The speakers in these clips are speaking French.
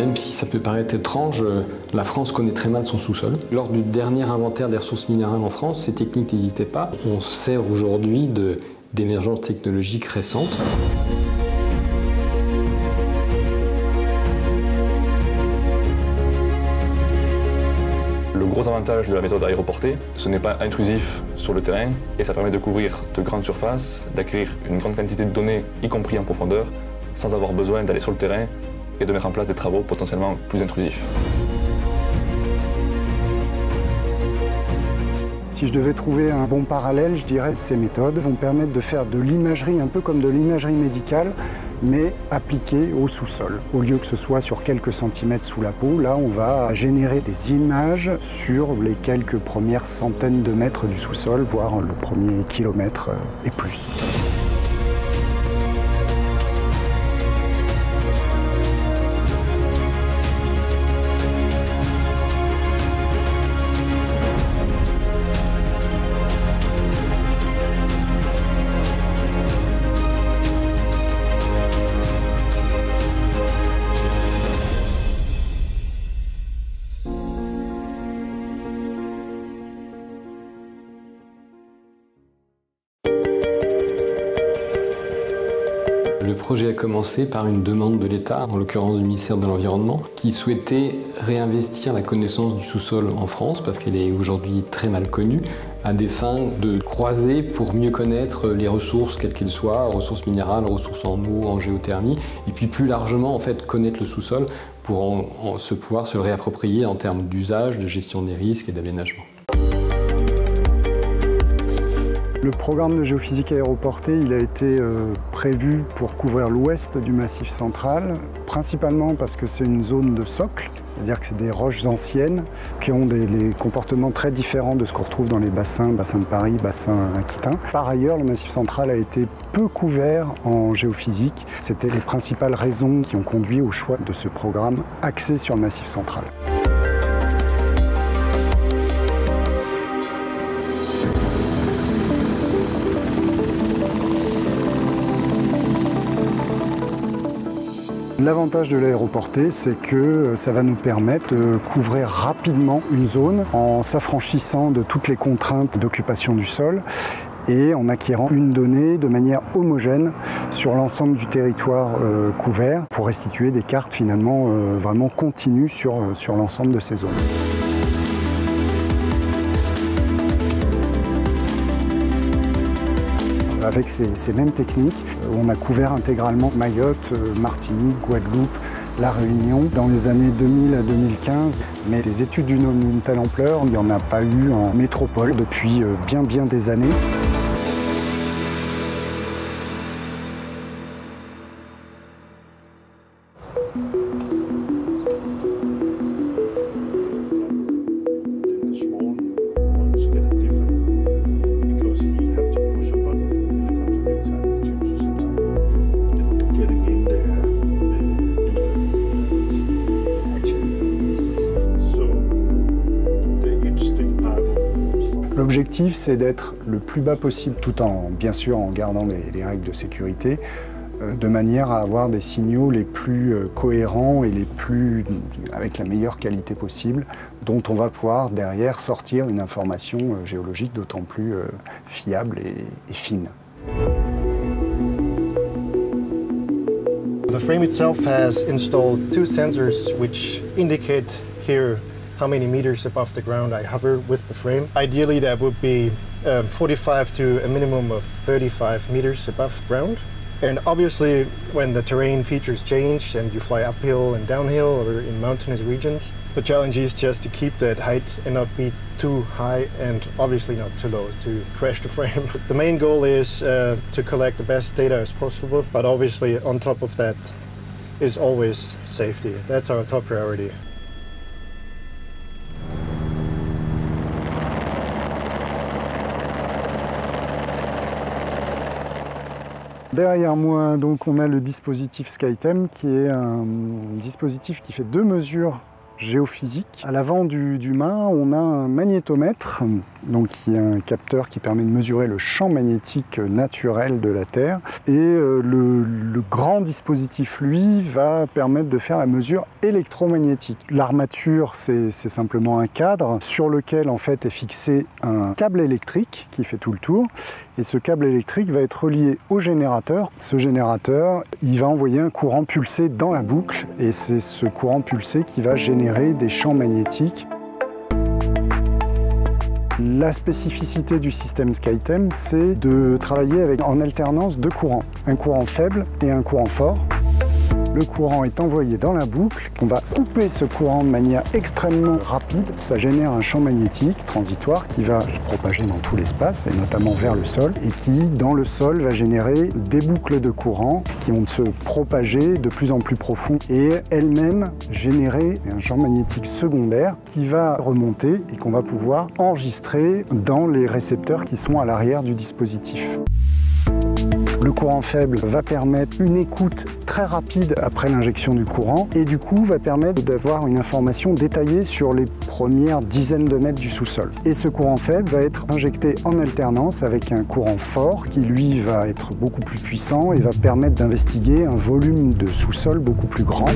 Même si ça peut paraître étrange, la France connaît très mal son sous-sol. Lors du dernier inventaire des ressources minérales en France, ces techniques n'existaient pas. On sert aujourd'hui d'émergences technologiques récentes. Le gros avantage de la méthode aéroportée, ce n'est pas intrusif sur le terrain et ça permet de couvrir de grandes surfaces, d'acquérir une grande quantité de données, y compris en profondeur, sans avoir besoin d'aller sur le terrain et de mettre en place des travaux potentiellement plus intrusifs. Si je devais trouver un bon parallèle, je dirais que ces méthodes vont permettre de faire de l'imagerie, un peu comme de l'imagerie médicale, mais appliquée au sous-sol. Au lieu que ce soit sur quelques centimètres sous la peau, là on va générer des images sur les quelques premières centaines de mètres du sous-sol, voire le premier kilomètre et plus. Le projet a commencé par une demande de l'État, en l'occurrence du ministère de l'Environnement, qui souhaitait réinvestir la connaissance du sous-sol en France, parce qu'elle est aujourd'hui très mal connue, à des fins de croiser pour mieux connaître les ressources, quelles qu'elles soient, ressources minérales, ressources en eau, en géothermie, et puis plus largement en fait connaître le sous-sol pour pouvoir se le réapproprier en termes d'usage, de gestion des risques et d'aménagement. Le programme de géophysique aéroportée, il a été prévu pour couvrir l'ouest du Massif central, principalement parce que c'est une zone de socle, c'est-à-dire que c'est des roches anciennes qui ont des comportements très différents de ce qu'on retrouve dans les bassins de Paris, bassins aquitains. Par ailleurs, le Massif central a été peu couvert en géophysique. C'était les principales raisons qui ont conduit au choix de ce programme axé sur le Massif central. L'avantage de l'aéroportée, c'est que ça va nous permettre de couvrir rapidement une zone en s'affranchissant de toutes les contraintes d'occupation du sol et en acquérant une donnée de manière homogène sur l'ensemble du territoire couvert pour restituer des cartes finalement vraiment continues sur l'ensemble de ces zones. Avec ces mêmes techniques, on a couvert intégralement Mayotte, Martinique, Guadeloupe, La Réunion dans les années 2000 à 2015. Mais des études d'une telle ampleur, il n'y en a pas eu en métropole depuis bien des années. L'objectif, c'est d'être le plus bas possible, tout en, bien sûr, en gardant les règles de sécurité, de manière à avoir des signaux les plus cohérents et avec la meilleure qualité possible, dont on va pouvoir derrière sortir une information géologique d'autant plus fiable et fine. The frame itself has installed two sensors which indicate here how many meters above the ground I hover with the frame. Ideally that would be 45 to a minimum of 35 meters above ground. And obviously when the terrain features change and you fly uphill and downhill or in mountainous regions, the challenge is just to keep that height and not be too high and obviously not too low to crash the frame. The main goal is to collect the best data as possible, but obviously on top of that is always safety. That's our top priority. Derrière moi, donc, on a le dispositif SkyTEM, qui est un dispositif qui fait deux mesures géophysique. À l'avant du mât, on a un magnétomètre, donc qui est un capteur qui permet de mesurer le champ magnétique naturel de la Terre. Et le grand dispositif, lui, va permettre de faire la mesure électromagnétique. L'armature, c'est simplement un cadre sur lequel en fait est fixé un câble électrique qui fait tout le tour. Et ce câble électrique va être relié au générateur. Ce générateur, il va envoyer un courant pulsé dans la boucle et c'est ce courant pulsé qui va générer des champs magnétiques. La spécificité du système SkyTEM, c'est de travailler en alternance deux courants, un courant faible et un courant fort. Le courant est envoyé dans la boucle, on va couper ce courant de manière extrêmement rapide. Ça génère un champ magnétique transitoire qui va se propager dans tout l'espace, et notamment vers le sol, et qui, dans le sol, va générer des boucles de courant qui vont se propager de plus en plus profond et elles-mêmes générer un champ magnétique secondaire qui va remonter et qu'on va pouvoir enregistrer dans les récepteurs qui sont à l'arrière du dispositif. Le courant faible va permettre une écoute très rapide après l'injection du courant et du coup va permettre d'avoir une information détaillée sur les premières dizaines de mètres du sous-sol. Et ce courant faible va être injecté en alternance avec un courant fort qui lui va être beaucoup plus puissant et va permettre d'investiguer un volume de sous-sol beaucoup plus grand.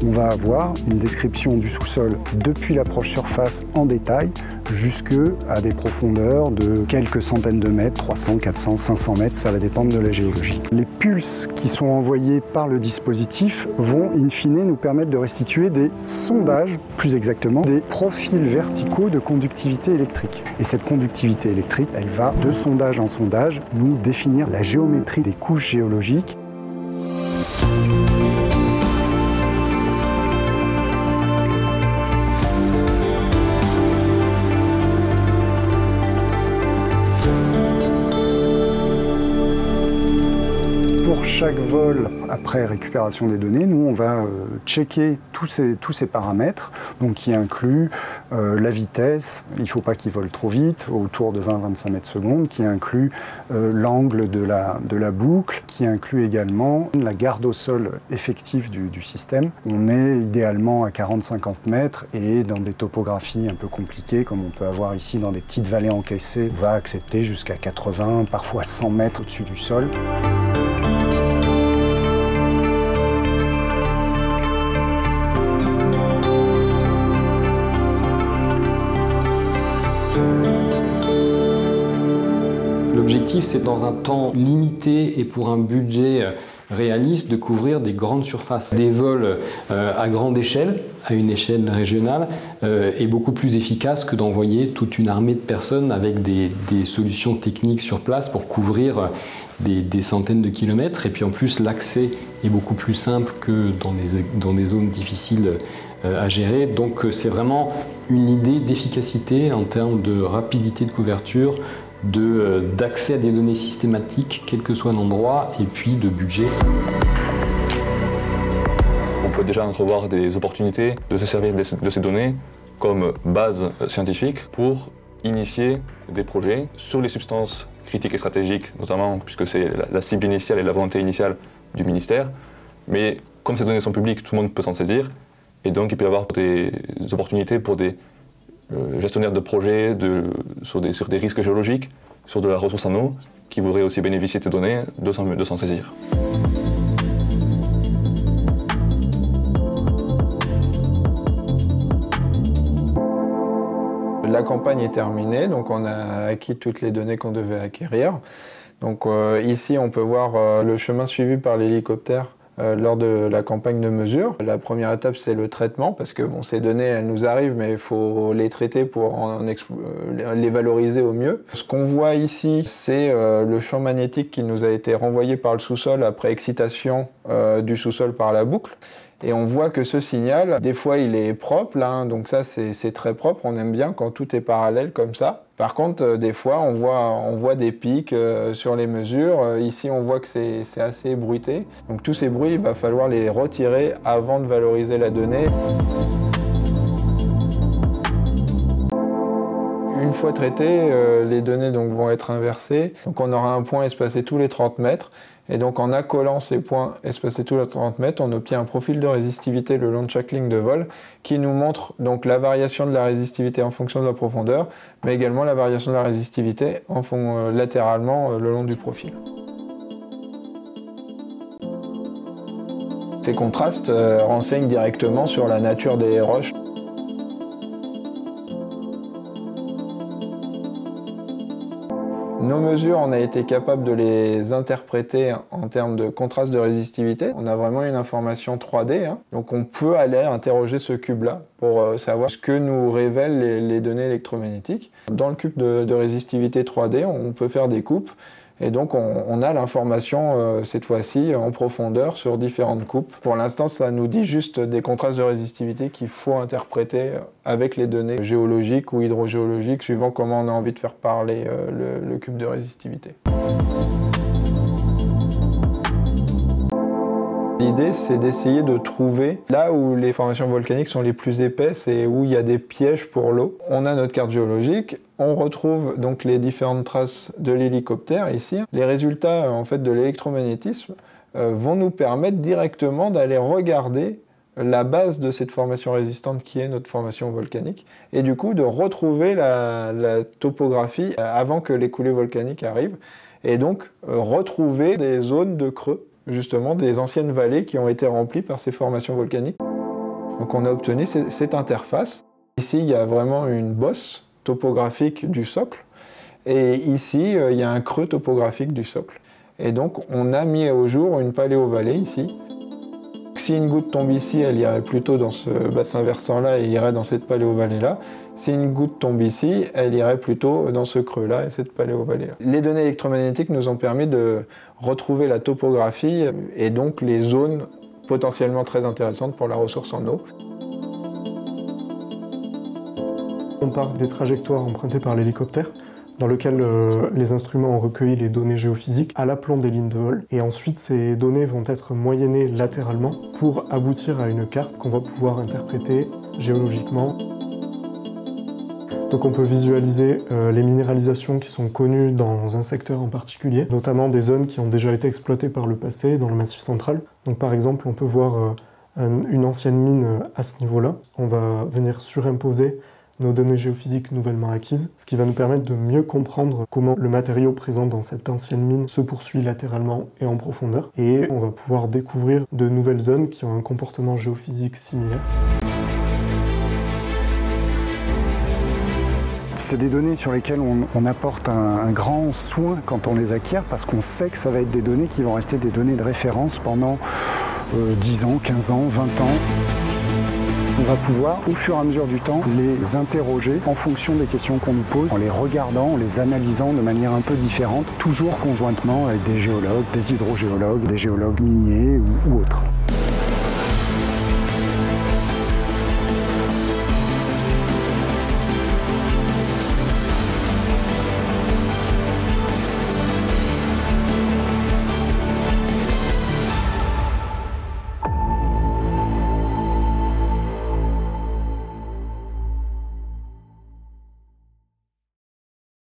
On va avoir une description du sous-sol depuis l'approche surface en détail jusque à des profondeurs de quelques centaines de mètres, 300, 400, 500 mètres, ça va dépendre de la géologie. Les pulses qui sont envoyés par le dispositif vont in fine nous permettre de restituer des sondages, plus exactement des profils verticaux de conductivité électrique. Et cette conductivité électrique, elle va de sondage en sondage nous définir la géométrie des couches géologiques. Pour chaque vol, après récupération des données, nous on va checker tous ces paramètres, donc qui incluent la vitesse, il ne faut pas qu'il vole trop vite, autour de 20-25 mètres secondes, qui inclut l'angle de la boucle, qui inclut également la garde au sol effective du système. On est idéalement à 40-50 mètres et dans des topographies un peu compliquées, comme on peut avoir ici dans des petites vallées encaissées, on va accepter jusqu'à 80, parfois 100 mètres au-dessus du sol. L'objectif, c'est dans un temps limité et pour un budget réaliste de couvrir des grandes surfaces. Des vols à grande échelle, à une échelle régionale, est beaucoup plus efficace que d'envoyer toute une armée de personnes avec des solutions techniques sur place pour couvrir des centaines de kilomètres. Et puis en plus, l'accès est beaucoup plus simple que dans des zones difficiles à gérer. Donc c'est vraiment une idée d'efficacité en termes de rapidité de couverture, d'accès à des données systématiques, quel que soit l'endroit, et puis de budget. On peut déjà entrevoir des opportunités de se servir de ces données comme base scientifique pour initier des projets sur les substances critiques et stratégiques, notamment puisque c'est la cible initiale et la volonté initiale du ministère. Mais comme ces données sont publiques, tout le monde peut s'en saisir, et donc il peut y avoir des opportunités pour des gestionnaires de projets sur des risques géologiques, sur de la ressource en eau, qui voudraient aussi bénéficier de ces données, de s'en saisir. La campagne est terminée, donc on a acquis toutes les données qu'on devait acquérir. Donc ici on peut voir le chemin suivi par l'hélicoptère lors de la campagne de mesure. La première étape, c'est le traitement, parce que bon, ces données, elles nous arrivent, mais il faut les traiter pour les valoriser au mieux. Ce qu'on voit ici, c'est le champ magnétique qui nous a été renvoyé par le sous-sol après excitation du sous-sol par la boucle. Et on voit que ce signal, des fois il est propre, là, hein, donc ça c'est très propre, on aime bien quand tout est parallèle comme ça. Par contre, des fois on voit des pics sur les mesures, ici on voit que c'est assez bruité. Donc tous ces bruits, il va falloir les retirer avant de valoriser la donnée. Une fois traitées, les données donc, vont être inversées. Donc on aura un point espacé tous les 30 mètres. Et donc en accolant ces points espacés tous les 30 mètres, on obtient un profil de résistivité le long de chaque ligne de vol qui nous montre donc la variation de la résistivité en fonction de la profondeur, mais également la variation de la résistivité latéralement le long du profil. Ces contrastes renseignent directement sur la nature des roches. Nos mesures, on a été capable de les interpréter en termes de contraste de résistivité. On a vraiment une information 3D, donc on peut aller interroger ce cube-là pour savoir ce que nous révèlent les données électromagnétiques. Dans le cube de résistivité 3D, on peut faire des coupes. Et donc on a l'information cette fois-ci en profondeur sur différentes coupes. Pour l'instant, ça nous dit juste des contrastes de résistivité qu'il faut interpréter avec les données géologiques ou hydrogéologiques, suivant comment on a envie de faire parler le cube de résistivité. L'idée, c'est d'essayer de trouver là où les formations volcaniques sont les plus épaisses et où il y a des pièges pour l'eau. On a notre carte géologique, on retrouve donc les différentes traces de l'hélicoptère ici. Les résultats en fait, de l'électromagnétisme vont nous permettre directement d'aller regarder la base de cette formation résistante qui est notre formation volcanique et du coup de retrouver la topographie avant que les coulées volcaniques arrivent et donc retrouver des zones de creux, justement des anciennes vallées qui ont été remplies par ces formations volcaniques. Donc on a obtenu cette interface. Ici, il y a vraiment une bosse topographique du socle, et ici, il y a un creux topographique du socle. Et donc, on a mis au jour une paléovallée ici. Si une goutte tombe ici, elle irait plutôt dans ce bassin versant-là et irait dans cette paléovallée-là. Si une goutte tombe ici, elle irait plutôt dans ce creux-là et cette paléovallée-là. Les données électromagnétiques nous ont permis de retrouver la topographie et donc les zones potentiellement très intéressantes pour la ressource en eau. On part des trajectoires empruntées par l'hélicoptère, dans lequel les instruments ont recueilli les données géophysiques à l'aplomb des lignes de vol. Et ensuite, ces données vont être moyennées latéralement pour aboutir à une carte qu'on va pouvoir interpréter géologiquement. Donc on peut visualiser les minéralisations qui sont connues dans un secteur en particulier, notamment des zones qui ont déjà été exploitées par le passé dans le Massif central. Donc par exemple, on peut voir une ancienne mine à ce niveau-là. On va venir surimposer nos données géophysiques nouvellement acquises, ce qui va nous permettre de mieux comprendre comment le matériau présent dans cette ancienne mine se poursuit latéralement et en profondeur. Et on va pouvoir découvrir de nouvelles zones qui ont un comportement géophysique similaire. C'est des données sur lesquelles on apporte un grand soin quand on les acquiert, parce qu'on sait que ça va être des données qui vont rester des données de référence pendant 10 ans, 15 ans, 20 ans. On va pouvoir, au fur et à mesure du temps, les interroger en fonction des questions qu'on nous pose, en les regardant, en les analysant de manière un peu différente, toujours conjointement avec des géologues, des hydrogéologues, des géologues miniers ou autres.